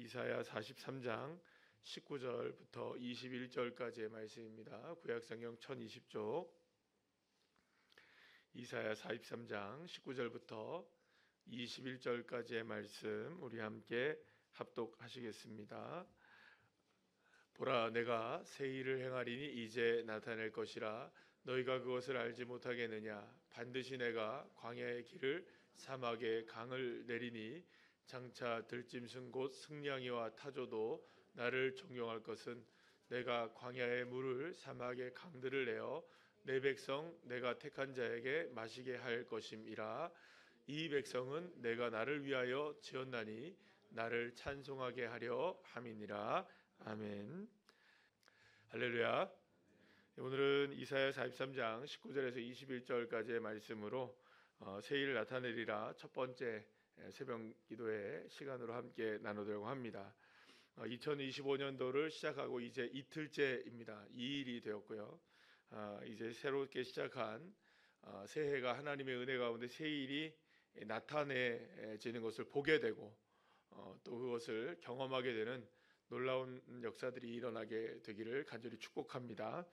이사야 43장 19절부터 21절까지의 말씀입니다. 구약성경 1020쪽 이사야 43장 19절부터 21절까지의 말씀 우리 함께 합독하시겠습니다. 보라, 내가 새 일을 행하리니 이제 나타낼 것이라. 너희가 그것을 알지 못하겠느냐? 반드시 내가 광야의 길을 사막에 강을 내리니 장차 들짐승 곧 승냥이와 타조도 나를 존경할 것은 내가 광야의 물을 사막의 강들을 내어 내 백성 내가 택한 자에게 마시게 할 것임이라. 이 백성은 내가 나를 위하여 지었나니 나를 찬송하게 하려 함이니라. 아멘. 할렐루야. 오늘은 이사야 43장 19절에서 21절까지의 말씀으로 새일 나타내리라 첫 번째 새벽 기도의 시간으로 함께 나누려고 합니다. 2025년도를 시작하고 이제 이틀째입니다. 2일이 되었고요. 이제 새롭게 시작한 새해가 하나님의 은혜 가운데 새일이 나타내지는 것을 보게 되고 또 그것을 경험하게 되는 놀라운 역사들이 일어나게 되기를 간절히 축복합니다.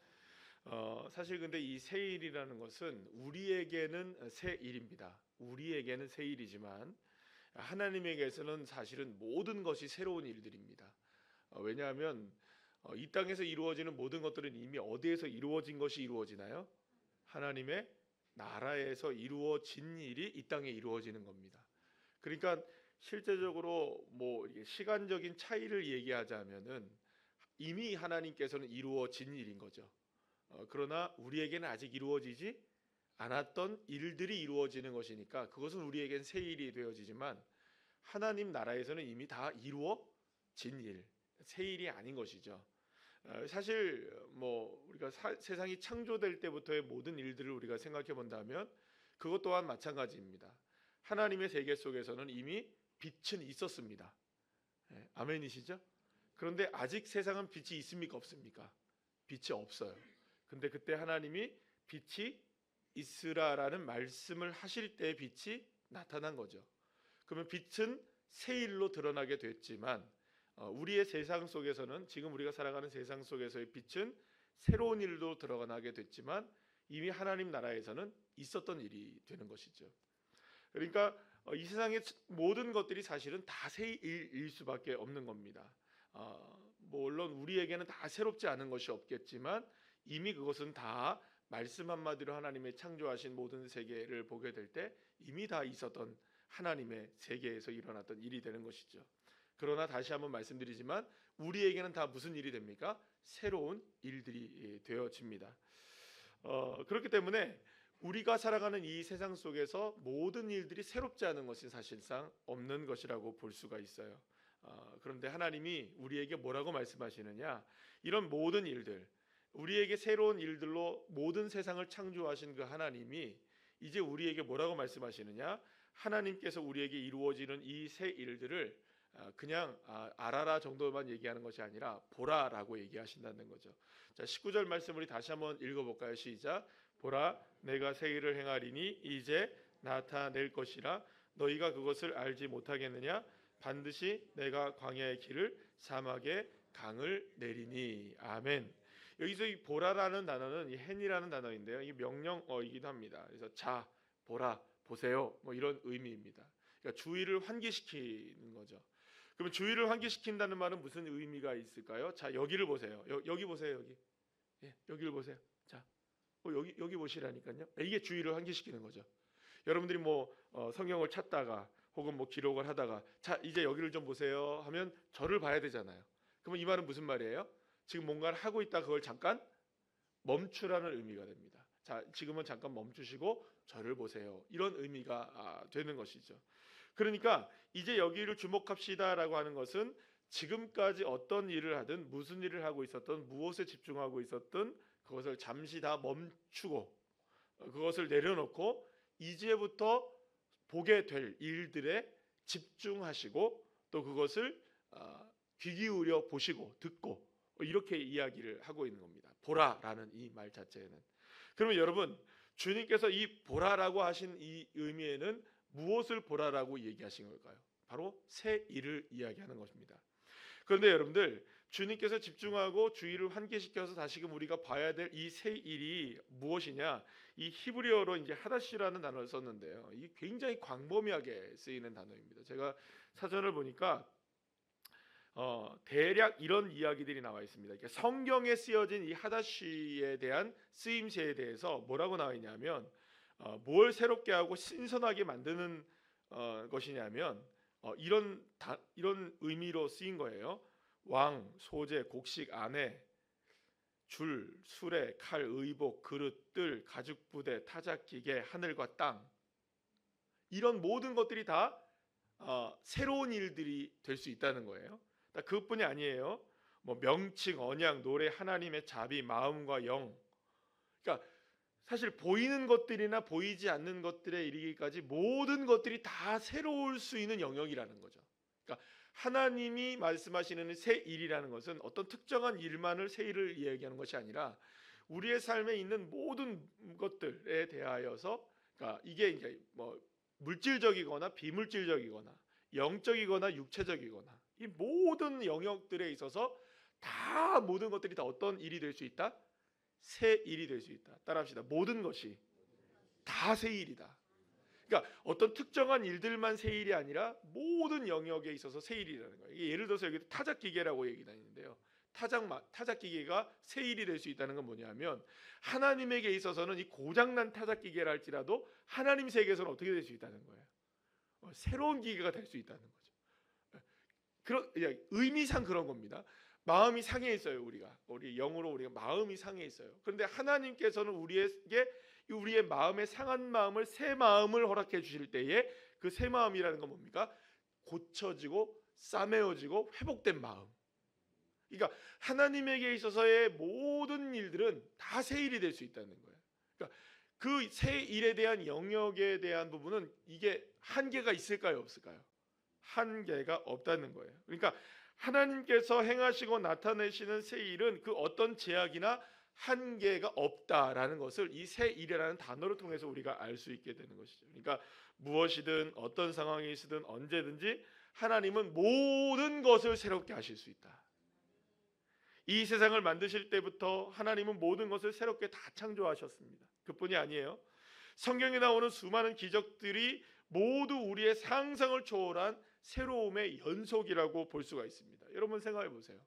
사실 근데 이 새일이라는 것은 우리에게는 새일입니다. 우리에게는 새일이지만 하나님에게서는 사실은 모든 것이 새로운 일들입니다. 왜냐하면 이 땅에서 이루어지는 모든 것들은 이미 어디에서 이루어진 것이 이루어지나요? 하나님의 나라에서 이루어진 일이 이 땅에 이루어지는 겁니다. 그러니까 실제적으로 시간적인 차이를 얘기하자면은 이미 하나님께서는 이루어진 일인 거죠. 그러나 우리에게는 아직 이루어지지 않았던 일들이 이루어지는 것이니까 그것은 우리에겐 새 일이 되어지지만 하나님 나라에서는 이미 다 이루어진 일, 새 일이 아닌 것이죠. 사실 우리가 세상이 창조될 때부터의 모든 일들을 우리가 생각해 본다면 그것 또한 마찬가지입니다. 하나님의 세계 속에서는 이미 빛은 있었습니다. 아멘이시죠? 그런데 아직 세상은 빛이 있습니까? 없습니까? 빛이 없어요. 근데 그때 하나님이 빛이 있으라라는 말씀을 하실 때 빛이 나타난 거죠. 그러면 빛은 새 일로 드러나게 됐지만 우리의 세상 속에서는 지금 우리가 살아가는 세상 속에서의 빛은 새로운 일로 드러나게 됐지만 이미 하나님 나라에서는 있었던 일이 되는 것이죠. 그러니까 이 세상의 모든 것들이 사실은 다 새 일일 수밖에 없는 겁니다. 물론 우리에게는 다 새롭지 않은 것이 없겠지만 이미 그것은 다 말씀 한마디로 하나님의 창조하신 모든 세계를 보게 될 때 이미 다 있었던 하나님의 세계에서 일어났던 일이 되는 것이죠. 그러나 다시 한번 말씀드리지만 우리에게는 다 무슨 일이 됩니까? 새로운 일들이 되어집니다. 그렇기 때문에 우리가 살아가는 이 세상 속에서 모든 일들이 새롭지 않은 것이 사실상 없는 것이라고 볼 수가 있어요. 그런데 하나님이 우리에게 뭐라고 말씀하시느냐? 이런 모든 일들, 우리에게 새로운 일들로 모든 세상을 창조하신 그 하나님이 이제 우리에게 뭐라고 말씀하시느냐? 하나님께서 우리에게 이루어지는 이 새 일들을 그냥 알아라 정도만 얘기하는 것이 아니라 보라라고 얘기하신다는 거죠. 자, 19절 말씀 우리 다시 한번 읽어볼까요? 시작. 보라, 내가 새 일을 행하리니 이제 나타낼 것이라. 너희가 그것을 알지 못하겠느냐? 반드시 내가 광야의 길을 사막에 강을 내리니. 아멘. 여기서 이 보라라는 단어는 이 hen이라는 단어인데요. 이 명령어이기도 합니다. 그래서 자, 보라, 보세요. 이런 의미입니다. 그러니까 주의를 환기시키는 거죠. 그러면 주의를 환기시킨다는 말은 무슨 의미가 있을까요? 자, 여기를 보세요. 여기 보세요. 여기. 여기를 보세요. 자, 여기 보시라니까요. 이게 주의를 환기시키는 거죠. 여러분들이 성경을 찾다가 혹은 기록을 하다가 자, 이제 여기를 좀 보세요 하면 저를 봐야 되잖아요. 그러면 이 말은 무슨 말이에요? 지금 뭔가를 하고 있다 그걸 잠깐 멈추라는 의미가 됩니다. 자, 지금은 잠깐 멈추시고 저를 보세요. 이런 의미가 되는 것이죠. 그러니까 이제 여기를 주목합시다라고 하는 것은 지금까지 어떤 일을 하든 무슨 일을 하고 있었든 무엇에 집중하고 있었든 그것을 잠시 다 멈추고 그것을 내려놓고 이제부터 보게 될 일들에 집중하시고 또 그것을 귀 기울여 보시고 듣고 이렇게 이야기를 하고 있는 겁니다. 보라라는 이 말 자체는. 그러면 여러분, 주님께서 이 보라라고 하신 이 의미에는 무엇을 보라라고 얘기하신 걸까요? 바로 새 일을 이야기하는 것입니다. 그런데 여러분들, 주님께서 집중하고 주의를 환기시켜서 다시금 우리가 봐야 될 이 세 일이 무엇이냐? 이 히브리어로 이제 하다시라는 단어를 썼는데요. 이게 굉장히 광범위하게 쓰이는 단어입니다. 제가 사전을 보니까 대략 이런 이야기들이 나와 있습니다. 그러니까 성경에 쓰여진 이 하다시에 대한 쓰임새에 대해서 뭐라고 나와 있냐면, 뭘 새롭게 하고 신선하게 만드는 것이냐면 이런 의미로 쓰인 거예요. 왕, 소재, 곡식, 아내, 줄, 수레, 칼, 의복, 그릇, 뜰, 가죽 부대, 타작 기계, 하늘과 땅, 이런 모든 것들이 다 새로운 일들이 될 수 있다는 거예요. 그것뿐이 아니에요. 뭐 명칭, 언약, 노래, 하나님의 자비, 마음과 영. 그러니까 사실 보이는 것들이나 보이지 않는 것들에 이르기까지 모든 것들이 다 새로울 수 있는 영역이라는 거죠. 그러니까 하나님이 말씀하시는 새 일이라는 것은 어떤 특정한 일만을 새 일을 이야기하는 것이 아니라 우리의 삶에 있는 모든 것들에 대하여서, 그러니까 이게 이제 뭐 물질적이거나 비물질적이거나 영적이거나 육체적이거나 이 모든 영역들에 있어서 다 모든 것들이 다 어떤 일이 될 수 있다? 새 일이 될 수 있다. 따라합시다. 모든 것이 다 새 일이다. 그러니까 어떤 특정한 일들만 새 일이 아니라 모든 영역에 있어서 새 일이라는 거예요. 예를 들어서 여기 타작 기계라고 얘기 다니는데요. 타작 기계가 새 일이 될 수 있다는 건 뭐냐면, 하나님에게 있어서는 이 고장난 타작 기계라 할지라도 하나님 세계에서는 어떻게 될 수 있다는 거예요. 새로운 기계가 될 수 있다는 거죠. 그런 의미상 그런 겁니다. 마음이 상해 있어요. 우리 영으로 우리가 마음이 상해 있어요. 그런데 하나님께서는 우리의 마음의 상한 마음을 새 마음을 허락해 주실 때에 그 새 마음이라는 건 뭡니까? 고쳐지고 싸매어지고 회복된 마음. 그러니까 하나님에게 있어서의 모든 일들은 다 새 일이 될 수 있다는 거예요. 그러니까 그 새 일에 대한 영역에 대한 부분은 이게 한계가 있을까요, 없을까요? 한계가 없다는 거예요. 그러니까 하나님께서 행하시고 나타내시는 새 일은 그 어떤 제약이나 한계가 없다라는 것을 이 새 일이라는 단어를 통해서 우리가 알 수 있게 되는 것이죠. 그러니까 무엇이든 어떤 상황이 있든 언제든지 하나님은 모든 것을 새롭게 하실 수 있다. 이 세상을 만드실 때부터 하나님은 모든 것을 새롭게 다 창조하셨습니다. 그뿐이 아니에요. 성경에 나오는 수많은 기적들이 모두 우리의 상상을 초월한 새로움의 연속이라고 볼 수가 있습니다. 여러분 생각해 보세요.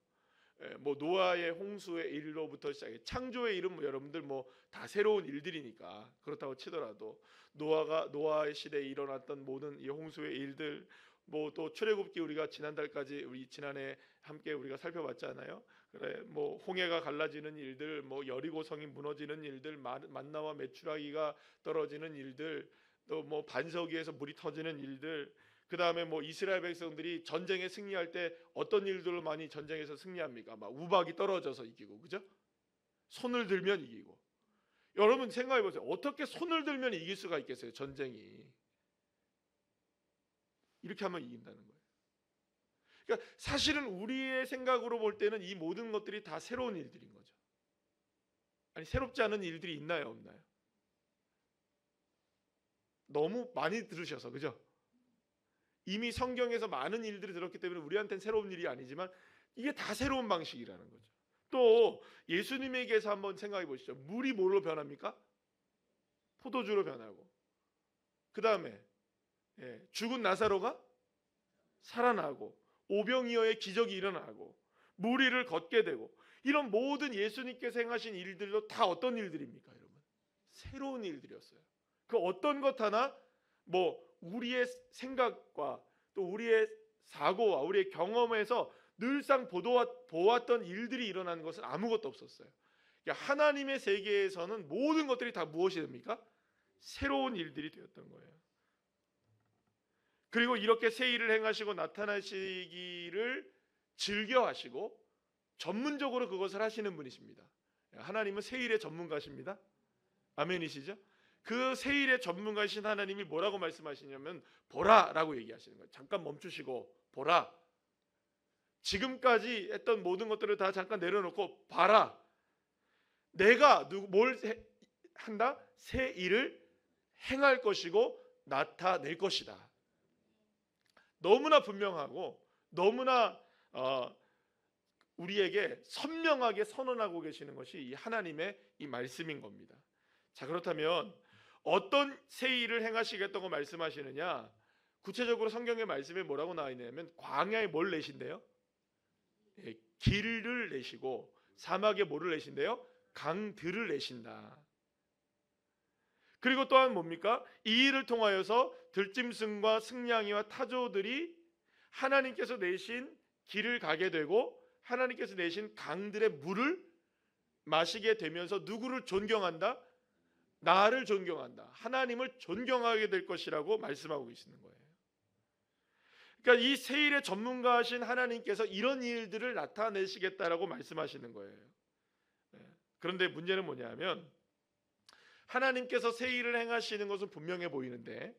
뭐 노아의 홍수의 일로부터 시작해 창조의 일은 여러분들 뭐 다 새로운 일들이니까 그렇다고 치더라도 노아의 시대에 일어났던 모든 이 홍수의 일들, 뭐 또 출애굽기 우리가 지난해 함께 우리가 살펴봤잖아요. 그래 뭐 홍해가 갈라지는 일들, 뭐 여리고성이 무너지는 일들, 만나와 메추라기가 떨어지는 일들, 또 뭐 반석 위에서 물이 터지는 일들, 그 다음에 뭐 이스라엘 백성들이 전쟁에 승리할 때 어떤 일들로 많이 전쟁에서 승리합니까? 막 우박이 떨어져서 이기고, 그죠? 손을 들면 이기고. 여러분 생각해 보세요. 어떻게 손을 들면 이길 수가 있겠어요? 전쟁이 이렇게 하면 이긴다는 거예요. 그러니까 사실은 우리의 생각으로 볼 때는 이 모든 것들이 다 새로운 일들인 거죠. 아니 새롭지 않은 일들이 있나요, 없나요? 너무 많이 들으셔서, 그죠? 이미 성경에서 많은 일들이 들었기 때문에 우리한테는 새로운 일이 아니지만 이게 다 새로운 방식이라는 거죠. 또 예수님에게서 한번 생각해 보시죠. 물이 뭘로 변합니까? 포도주로 변하고, 그 다음에 죽은 나사로가 살아나고, 오병이어의 기적이 일어나고, 무리를 걷게 되고, 이런 모든 예수님께서 행하신 일들도 다 어떤 일들입니까, 여러분? 새로운 일들이었어요. 그 어떤 것 하나 뭐 우리의 생각과 또 우리의 사고와 우리의 경험에서 늘상 보았던 일들이 일어나는 것은 아무것도 없었어요. 그러니까 하나님의 세계에서는 모든 것들이 다 무엇이 됩니까? 새로운 일들이 되었던 거예요. 그리고 이렇게 새 일을 행하시고 나타나시기를 즐겨하시고 전문적으로 그것을 하시는 분이십니다. 하나님은 새 일의 전문가십니다. 아멘이시죠? 그 새 일의 전문가이신 하나님이 뭐라고 말씀하시냐면 보라라고 얘기하시는 거예요. 잠깐 멈추시고 보라. 지금까지 했던 모든 것들을 다 잠깐 내려놓고 봐라. 내가 뭘 한다? 새 일을 행할 것이고 나타낼 것이다. 너무나 분명하고 너무나 우리에게 선명하게 선언하고 계시는 것이 이 하나님의 이 말씀인 겁니다. 자, 그렇다면 어떤 새 일을 행하시겠다고 말씀하시느냐? 구체적으로 성경의 말씀에 뭐라고 나와 있냐면 광야에 뭘 내신대요? 예, 길을 내시고 사막에 뭐를 내신대요? 강들을 내신다. 그리고 또한 뭡니까? 이 일을 통하여서 들짐승과 승냥이와 타조들이 하나님께서 내신 길을 가게 되고 하나님께서 내신 강들의 물을 마시게 되면서 누구를 존경한다? 나를 존경한다. 하나님을 존경하게 될 것이라고 말씀하고 계시는 거예요. 그러니까 이 세일의 전문가이신 하나님께서 이런 일들을 나타내시겠다라고 말씀하시는 거예요. 그런데 문제는 뭐냐면 하나님께서 세일을 행하시는 것은 분명해 보이는데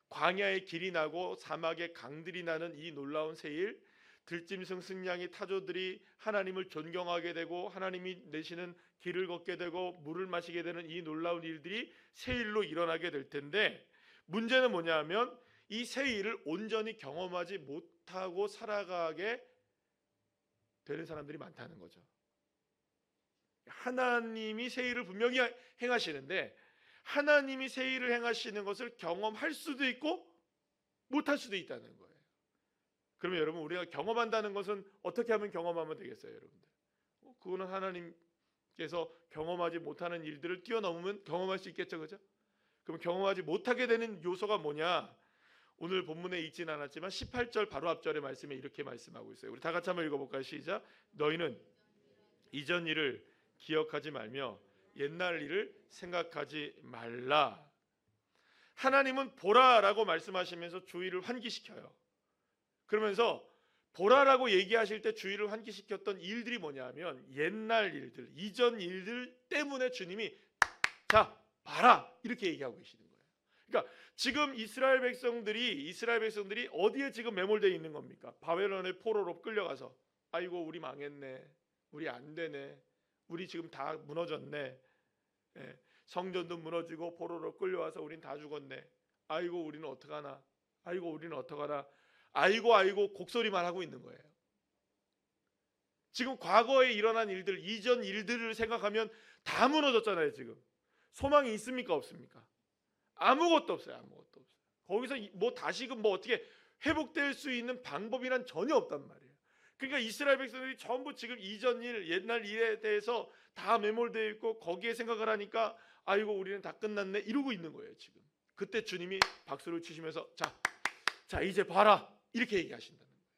광야에 길이 나고 사막에 강들이 나는 이 놀라운 세일, 들짐승 승냥이 타조들이 하나님을 존경하게 되고 하나님이 내시는 길을 걷게 되고 물을 마시게 되는 이 놀라운 일들이 세일로 일어나게 될 텐데, 문제는 뭐냐면 이 세일을 온전히 경험하지 못하고 살아가게 되는 사람들이 많다는 거죠. 하나님이 세일을 분명히 행하시는데 하나님이 세일을 행하시는 것을 경험할 수도 있고 못할 수도 있다는 거예요. 그러면 여러분, 우리가 경험한다는 것은 어떻게 하면 경험하면 되겠어요, 여러분들? 그거는 하나님께서 경험하지 못하는 일들을 뛰어넘으면 경험할 수 있겠죠, 그죠? 그럼 경험하지 못하게 되는 요소가 뭐냐? 오늘 본문에 있진 않았지만 18절 바로 앞절의 말씀에 이렇게 말씀하고 있어요. 우리 다 같이 한번 읽어볼까요? 시작. 너희는 이전 일을 기억하지 말며 옛날 일을 생각하지 말라. 하나님은 보라라고 말씀하시면서 주의를 환기시켜요. 그러면서 보라라고 얘기하실 때 주의를 환기시켰던 일들이 뭐냐면 옛날 일들, 이전 일들 때문에 주님이 자 봐라 이렇게 얘기하고 계시는 거예요. 그러니까 지금 이스라엘 백성들이 어디에 지금 매몰되어 있는 겁니까? 바벨론의 포로로 끌려가서 아이고 우리 망했네, 우리 안 되네, 우리 지금 다 무너졌네, 성전도 무너지고 포로로 끌려와서 우린 다 죽었네, 아이고 우리는 어떡하나, 아이고 우리는 어떡하나, 아이고 곡소리만 하고 있는 거예요. 지금 과거에 일어난 일들, 이전 일들을 생각하면 다 무너졌잖아요. 지금 소망이 있습니까 없습니까? 아무것도 없어요. 아무것도 없어요. 거기서 뭐 다시금 뭐 어떻게 회복될 수 있는 방법이란 전혀 없단 말이에요. 그러니까 이스라엘 백성들이 전부 지금 이전 일, 옛날 일에 대해서 다 매몰되어 있고 거기에 생각을 하니까 아이고 우리는 다 끝났네 이러고 있는 거예요. 지금 그때 주님이 박수를 치시면서 자 이제 봐라 이렇게 얘기하신다는 거예요.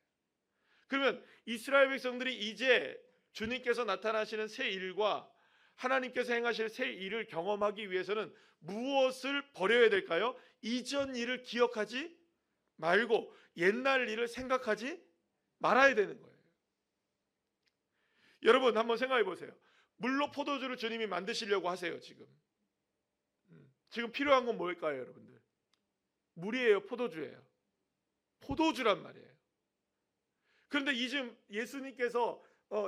그러면 이스라엘 백성들이 이제 주님께서 나타나시는 새 일과 하나님께서 행하실 새 일을 경험하기 위해서는 무엇을 버려야 될까요? 이전 일을 기억하지 말고 옛날 일을 생각하지 말아야 되는 거예요. 여러분 한번 생각해 보세요. 물로 포도주를 주님이 만드시려고 하세요. 지금 필요한 건 뭘까요, 여러분들? 물이에요, 포도주예요? 포도주란 말이에요. 그런데 이즘 예수님께서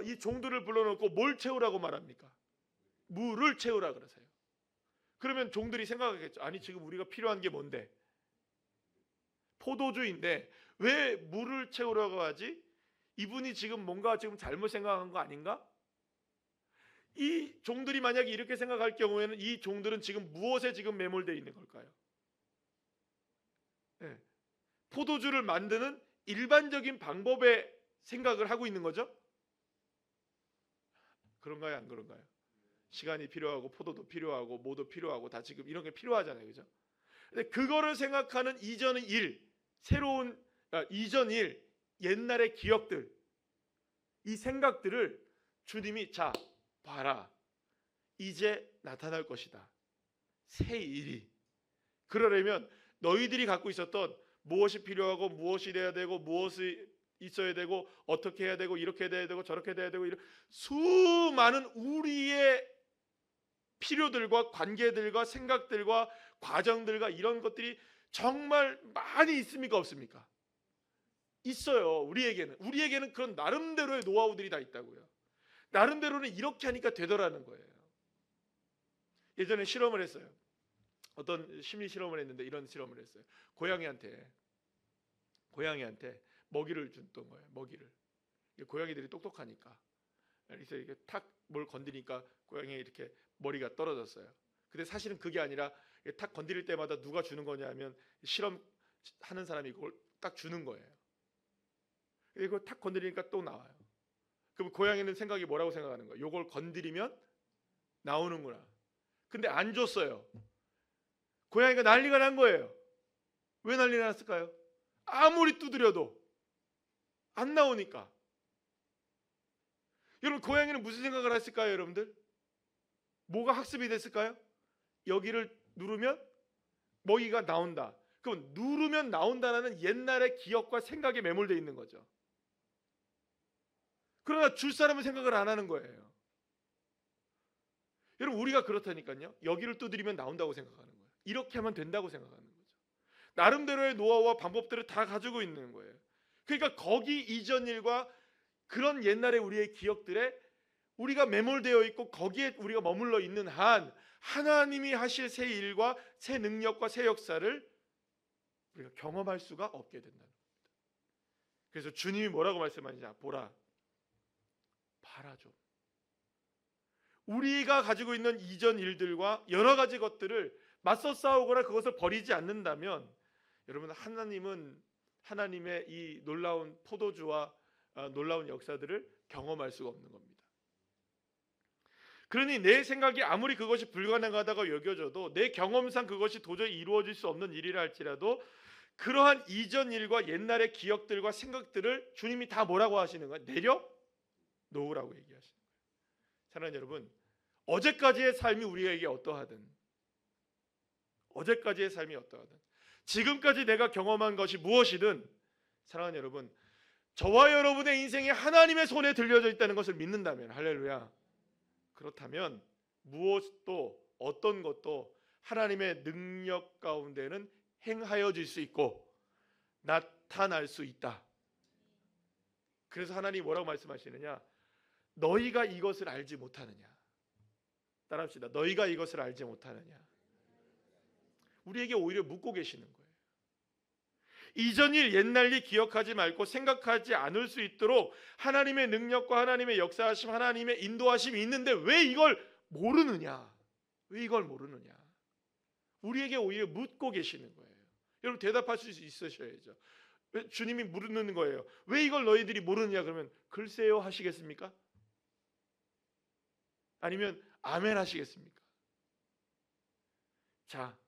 이 종들을 불러놓고 뭘 채우라고 말합니까? 물을 채우라 그러세요. 그러면 종들이 생각하겠죠. 아니 지금 우리가 필요한 게 뭔데? 포도주인데 왜 물을 채우라고 하지? 이분이 지금 뭔가 지금 잘못 생각한 거 아닌가? 이 종들이 만약에 이렇게 생각할 경우에는 이 종들은 지금 무엇에 지금 매몰되어 있는 걸까요? 포도주를 만드는 일반적인 방법에 생각을 하고 있는 거죠? 그런가요, 안 그런가요? 시간이 필요하고 포도도 필요하고 뭐도 필요하고 다 지금 이런 게 필요하잖아요, 그죠? 근데 그거를 생각하는 이전 일, 이전 일, 옛날의 기억들, 이 생각들을 주님이 자 봐라, 이제 나타날 것이다, 새 일이. 그러려면 너희들이 갖고 있었던 무엇이 필요하고 무엇이 돼야 되고 무엇이 있어야 되고 어떻게 해야 되고 이렇게 돼야 되고 저렇게 돼야 되고 이런 수많은 우리의 필요들과 관계들과 생각들과 과정들과 이런 것들이 정말 많이 있습니까 없습니까? 있어요. 우리에게는 그런 나름대로의 노하우들이 다 있다고요. 나름대로는 이렇게 하니까 되더라는 거예요. 예전에 실험을 했어요. 어떤 심리 실험을 했는데 이런 실험을 했어요. 고양이한테 먹이를 줬던 거예요. 먹이를. 고양이들이 똑똑하니까. 그래서 이게 탁 뭘 건드리니까 고양이 이렇게 머리가 떨어졌어요. 근데 사실은 그게 아니라 탁 건드릴 때마다 누가 주는 거냐면 실험하는 사람이 그걸 딱 주는 거예요. 이걸 탁 건드리니까 또 나와요. 그럼 고양이는 생각이 뭐라고 생각하는 거예요? 이걸 건드리면 나오는구나. 근데 안 줬어요. 고양이가 난리가 난 거예요. 왜 난리가 났을까요? 아무리 두드려도 안 나오니까. 여러분, 고양이는 무슨 생각을 했을까요, 여러분들? 뭐가 학습이 됐을까요? 여기를 누르면 먹이가 나온다. 그럼 누르면 나온다는 옛날의 기억과 생각에 매몰되어 있는 거죠. 그러나 줄 사람은 생각을 안 하는 거예요. 여러분, 우리가 그렇다니까요. 여기를 두드리면 나온다고 생각하는 거예요. 이렇게 하면 된다고 생각하는 거죠. 나름대로의 노하우와 방법들을 다 가지고 있는 거예요. 그러니까 거기 이전 일과 그런 옛날의 우리의 기억들에 우리가 매몰되어 있고 거기에 우리가 머물러 있는 한 하나님이 하실 새 일과 새 능력과 새 역사를 우리가 경험할 수가 없게 된다는 겁니다. 그래서 주님이 뭐라고 말씀하시냐? 보라, 봐라 좀. 우리가 가지고 있는 이전 일들과 여러 가지 것들을 맞서 싸우거나 그것을 버리지 않는다면 여러분, 하나님은 하나님의 이 놀라운 포도주와 놀라운 역사들을 경험할 수가 없는 겁니다. 그러니 내 생각이 아무리 그것이 불가능하다고 여겨져도 내 경험상 그것이 도저히 이루어질 수 없는 일이라 할지라도 그러한 이전 일과 옛날의 기억들과 생각들을 주님이 다 뭐라고 하시는 거예요? 내려놓으라고 얘기하시는 거예요. 사랑하는 여러분, 어제까지의 삶이 우리에게 어떠하든 지금까지 내가 경험한 것이 무엇이든 사랑하는 여러분, 저와 여러분의 인생이 하나님의 손에 들려져 있다는 것을 믿는다면, 할렐루야, 그렇다면 무엇도 어떤 것도 하나님의 능력 가운데는 행하여질 수 있고 나타날 수 있다. 그래서 하나님이 뭐라고 말씀하시느냐? 너희가 이것을 알지 못하느냐. 따라합시다. 너희가 이것을 알지 못하느냐. 우리에게 오히려 묻고 계시는 거예요. 이전 일 옛날 일 기억하지 말고 생각하지 않을 수 있도록 하나님의 능력과 하나님의 역사하심, 하나님의 인도하심이 있는데 왜 이걸 모르느냐? 우리에게 오히려 묻고 계시는 거예요. 여러분, 대답할 수 있으셔야죠. 주님이 물는 거예요. 왜 이걸 너희들이 모르느냐? 그러면 글쎄요 하시겠습니까? 아니면 아멘 하시겠습니까? 자,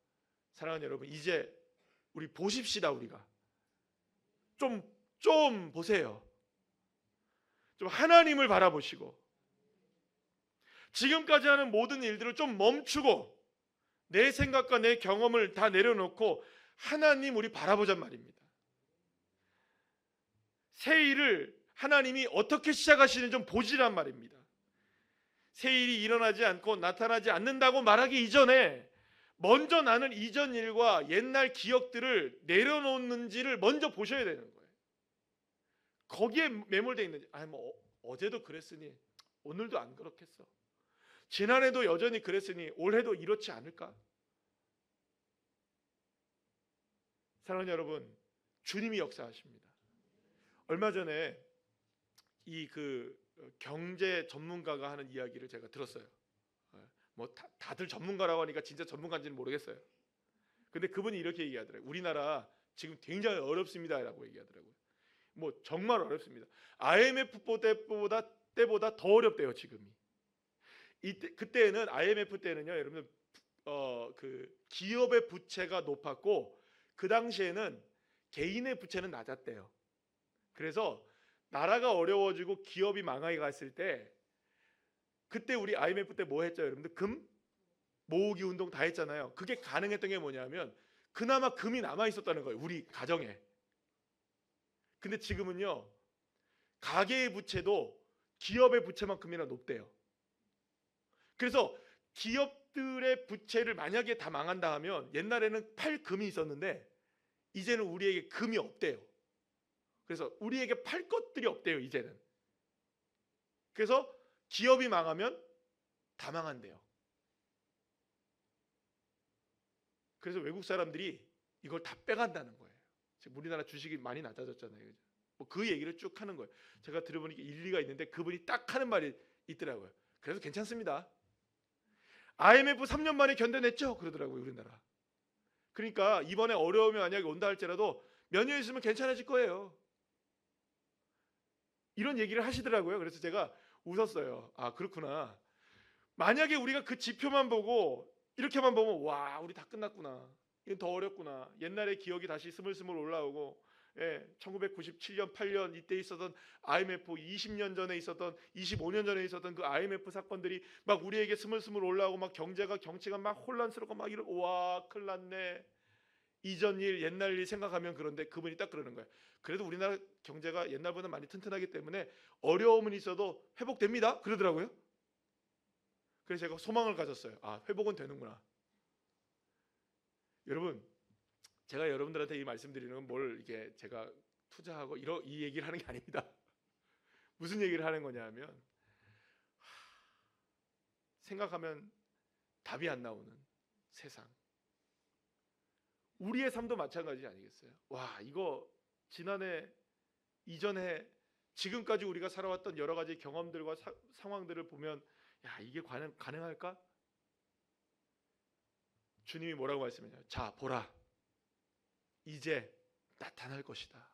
사랑하는 여러분, 이제 우리 보십시다. 우리가 좀 보세요. 좀 하나님을 바라보시고 지금까지 하는 모든 일들을 좀 멈추고 내 생각과 내 경험을 다 내려놓고 하나님 우리 바라보잔 말입니다. 새 일을 하나님이 어떻게 시작하시는지 좀 보시란 말입니다. 새 일이 일어나지 않고 나타나지 않는다고 말하기 이전에 먼저 나는 이전 일과 옛날 기억들을 내려놓는지를 먼저 보셔야 되는 거예요. 거기에 매몰되어 있는지, 어제도 그랬으니 오늘도 안 그렇겠어. 지난해도 여전히 그랬으니 올해도 이렇지 않을까? 사랑하는 여러분, 주님이 역사하십니다. 얼마 전에 이 경제 전문가가 하는 이야기를 제가 들었어요. 다들 전문가라고 하니까 진짜 전문가인지는 모르겠어요. 근데 그분이 이렇게 얘기하더라고요. 우리나라 지금 굉장히 어렵습니다라고 얘기하더라고요. 정말 어렵습니다. IMF 때보다 더 어렵대요, 지금이. 그때는 IMF 때는요, 여러분, 기업의 부채가 높았고 그 당시에는 개인의 부채는 낮았대요. 그래서 나라가 어려워지고 기업이 망하게 갔을 때 그때 우리 IMF 때 뭐 했죠, 여러분들? 금 모으기 운동 다 했잖아요. 그게 가능했던 게 뭐냐면 그나마 금이 남아 있었다는 거예요, 우리 가정에. 근데 지금은요, 가계의 부채도 기업의 부채만큼이나 높대요. 그래서 기업들의 부채를 만약에 다 망한다 하면 옛날에는 팔 금이 있었는데 이제는 우리에게 금이 없대요. 그래서 우리에게 팔 것들이 없대요, 이제는. 그래서 기업이 망하면 다 망한대요. 그래서 외국 사람들이 이걸 다 빼간다는 거예요. 지금 우리나라 주식이 많이 낮아졌잖아요. 뭐 그 얘기를 쭉 하는 거예요. 제가 들어보니까 일리가 있는데 그분이 딱 하는 말이 있더라고요. 그래서 괜찮습니다. IMF 3년 만에 견뎌냈죠? 그러더라고요, 우리나라. 그러니까 이번에 어려움이 만약에 온다 할지라도 몇 년 있으면 괜찮아질 거예요. 이런 얘기를 하시더라고요. 그래서 제가 웃었어요. 아, 그렇구나. 만약에 우리가 그 지표만 보고 이렇게만 보면 와, 우리 다 끝났구나. 이건 더 어렵구나. 옛날의 기억이 다시 스물스물 올라오고, 1997년, 8년 이때 있었던 IMF, 20년 전에 있었던, 25년 전에 있었던 그 IMF 사건들이 막 우리에게 스물스물 올라오고 막 경치가 막 혼란스럽고 막 이러, 와, 큰일 났네. 이전 일, 옛날 일 생각하면. 그런데 그분이 딱 그러는 거예요. 그래도 우리나라 경제가 옛날보다 많이 튼튼하기 때문에 어려움은 있어도 회복됩니다. 그러더라고요. 그래서 제가 소망을 가졌어요. 아, 회복은 되는구나. 여러분, 제가 여러분들한테 이 말씀드리는 건 뭘 이게 제가 투자하고 이 얘기를 하는 게 아닙니다. 무슨 얘기를 하는 거냐면, 생각하면 답이 안 나오는 세상. 우리의 삶도 마찬가지 아니겠어요? 와, 이거 지난해, 이전에, 지금까지 우리가 살아왔던 여러 가지 경험들과 상황들을 보면, 야, 이게 가능할까? 주님이 뭐라고 말씀하냐면, 자, 보라, 이제 나타날 것이다.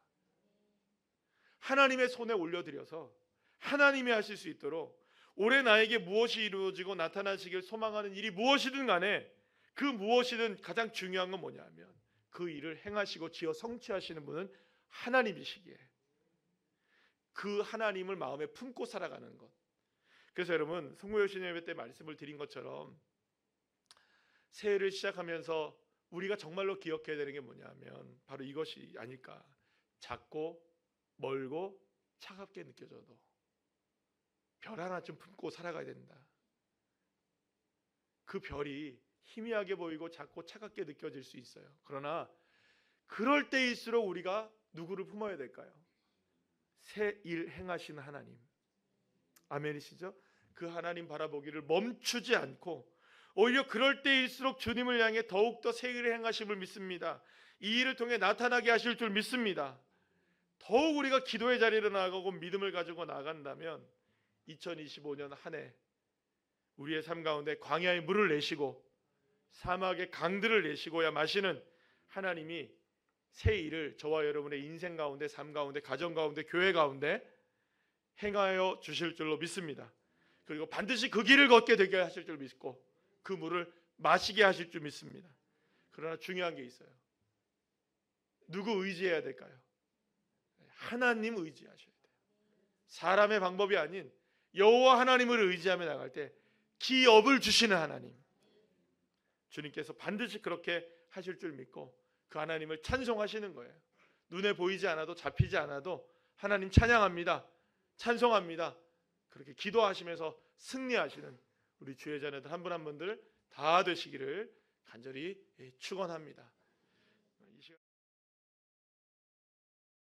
하나님의 손에 올려드려서 하나님이 하실 수 있도록 올해 나에게 무엇이 이루어지고 나타나시길 소망하는 일이 무엇이든 간에 그 무엇이든 가장 중요한 건 뭐냐면 그 일을 행하시고 지어 성취하시는 분은 하나님이시기에 그 하나님을 마음에 품고 살아가는 것. 그래서 여러분, 성모여신 예배 때 말씀을 드린 것처럼 새해를 시작하면서 우리가 정말로 기억해야 되는 게 뭐냐면 바로 이것이 아닐까. 작고 멀고 차갑게 느껴져도 별 하나 좀 품고 살아가야 된다. 그 별이 희미하게 보이고 작고 차갑게 느껴질 수 있어요. 그러나 그럴 때일수록 우리가 누구를 품어야 될까요? 새 일 행하시는 하나님. 아멘이시죠? 그 하나님 바라보기를 멈추지 않고 오히려 그럴 때일수록 주님을 향해 더욱더 새 일을 행하심을 믿습니다. 이 일을 통해 나타나게 하실 줄 믿습니다. 더욱 우리가 기도의 자리로 나아가고 믿음을 가지고 나간다면 2025년 한 해 우리의 삶 가운데 광야의 물을 내시고 사막의 강들을 내시고야 마시는 하나님이 새 일을 저와 여러분의 인생 가운데, 삶 가운데, 가정 가운데, 교회 가운데 행하여 주실 줄로 믿습니다. 그리고 반드시 그 길을 걷게 되게 하실 줄 믿고 그 물을 마시게 하실 줄 믿습니다. 그러나 중요한 게 있어요. 누구 의지해야 될까요? 하나님 의지하셔야 돼요. 사람의 방법이 아닌 여호와 하나님을 의지하며 나갈 때 기업을 주시는 하나님, 주님께서 반드시 그렇게 하실 줄 믿고 그 하나님을 찬송하시는 거예요. 눈에 보이지 않아도, 잡히지 않아도 하나님 찬양합니다, 찬송합니다. 그렇게 기도하시면서 승리하시는 우리 주의 자녀들 한 분 한 분들 다 되시기를 간절히 축원합니다.